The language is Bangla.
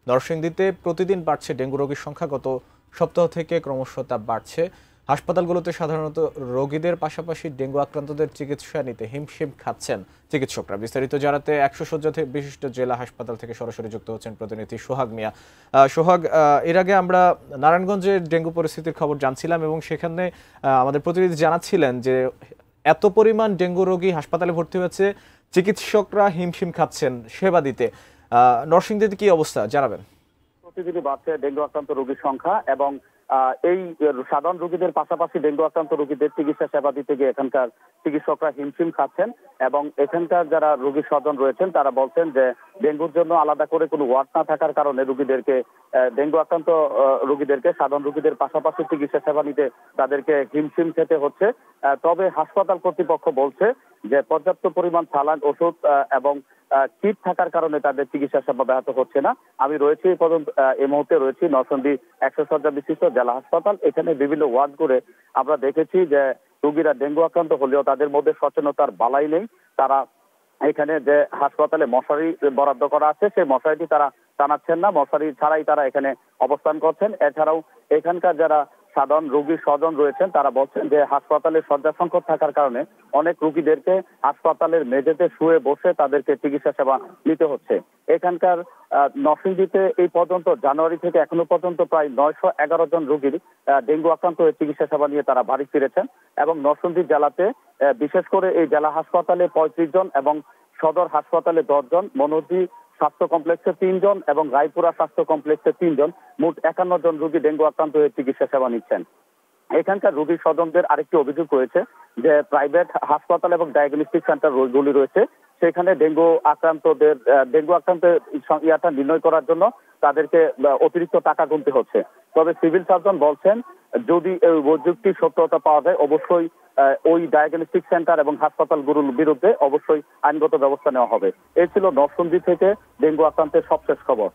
নরসিংদীতে প্রতিদিন বাড়ছে ডেঙ্গু রোগীর সংখ্যা। গত সপ্তাহ থেকে ক্রমশ তা বাড়ছে। হাসপাতালগুলোতে সাধারণত রোগীদের পাশাপাশি ডেঙ্গু আক্রান্তদের চিকিৎসা নিতে হিমশিম খাচ্ছেন চিকিৎসকরা। বিস্তারিত জানাতে 100 শয্যা বিশিষ্ট জেলা হাসপাতাল থেকে সরাসরি যুক্ত হচ্ছেন প্রতিনিধি সোহাগ মিয়া। সোহাগ, এর আগে আমরা নারায়ণগঞ্জের ডেঙ্গু পরিস্থিতির খবর জানছিলাম এবং সেখানে আমাদের প্রতিনিধি জানাচ্ছিলেন যে এত পরিমাণ ডেঙ্গু রোগী হাসপাতালে ভর্তি হয়েছে, চিকিৎসকরা হিমশিম খাচ্ছেন সেবা দিতে। নরসিংদীতে কি অবস্থা জানাবেন? প্রতিদিনই বাড়ছে ডেঙ্গু আক্রান্ত রোগীর সংখ্যা এবং এই সাধারণ রোগীদের পাশাপাশি ডেঙ্গু আক্রান্ত রোগীদের চিকিৎসা সেবা দিতে গিয়ে এখানকার চিকিৎসকরা হিমশিম খাচ্ছেন এবং এখানকার যারা রোগী স্বজন রয়েছেন তারা বলছেন যে ডেঙ্গুর জন্য আলাদা করে কোনো ওয়ার্ড না থাকার কারণে রোগীদেরকে ডেঙ্গু আক্রান্ত রোগীদেরকে সাধারণ রোগীদের পাশাপাশি চিকিৎসা সেবা নিতে তাদেরকে হিমশিম খেতে হচ্ছে। তবে হাসপাতাল কর্তৃপক্ষ বলছে যে পর্যাপ্ত পরিমাণ সালান, ওষুধ এবং কিট থাকার কারণে তাদের চিকিৎসা সেবা ব্যাহত হচ্ছে না। আমি রয়েছি এই মুহূর্তে রয়েছি নরসিংদী 100 শয্যা বিশিষ্ট জেলা হাসপাতাল। এখানে বিভিন্ন ওয়ার্ড করে আমরা দেখেছি যে রোগীরা ডেঙ্গু আক্রান্ত হলেও তাদের মধ্যে সচেতনতার বালাই নেই। তারা এখানে যে হাসপাতালে মশারি বরাদ্দ করা আছে সেই মশারিটি তারা টানাচ্ছেন না, মশারি ছাড়াই তারা এখানে অবস্থান করছেন। এছাড়াও এখানকার যারা সাধারণ রোগীর স্বজন রয়েছেন তারা বলছেন যে হাসপাতালে শয্যা সংকট থাকার কারণে অনেক রোগীদেরকে হাসপাতালের মেঝেতে শুয়ে বসে তাদেরকে চিকিৎসা সেবা নিতে হচ্ছে। এখানকার নরসিংদীতে এই পর্যন্ত জানুয়ারি থেকে এখনো পর্যন্ত প্রায় 911 জন রোগীর ডেঙ্গু আক্রান্ত হয়ে চিকিৎসা সেবা নিয়ে তারা বাড়ি ফিরেছেন এবং নরসিংদী জেলাতে বিশেষ করে এই জেলা হাসপাতালে 35 জন এবং সদর হাসপাতালে 10 জন, মনোজি স্বাস্থ্য কমপ্লেক্সে 3 জন এবং রায়পুরা স্বাস্থ্য কমপ্লেক্সে 3 জন, মোট 51 জন রোগী ডেঙ্গু আক্রান্ত হয়ে চিকিৎসা সেবা নিচ্ছেন। এখানকার রোগীর স্বজনদের আরেকটি অভিযোগ রয়েছে যে প্রাইভেট হাসপাতাল এবং ডায়াগনস্টিক সেন্টার গুলি রয়েছে, সেখানে ডেঙ্গু আক্রান্তের ইয়াটা নির্ণয় করার জন্য তাদেরকে অতিরিক্ত টাকা গুনতে হচ্ছে। তবে সিভিল সার্জন বলছেন যদি এই অভিযোগটি সত্যতা পাওয়া যায় অবশ্যই ওই ডায়াগনস্টিক সেন্টার এবং হাসপাতালগুলোর বিরুদ্ধে অবশ্যই আইনগত ব্যবস্থা নেওয়া হবে। এই ছিল নরসিংদী থেকে ডেঙ্গু আক্রান্তের সবশেষ খবর।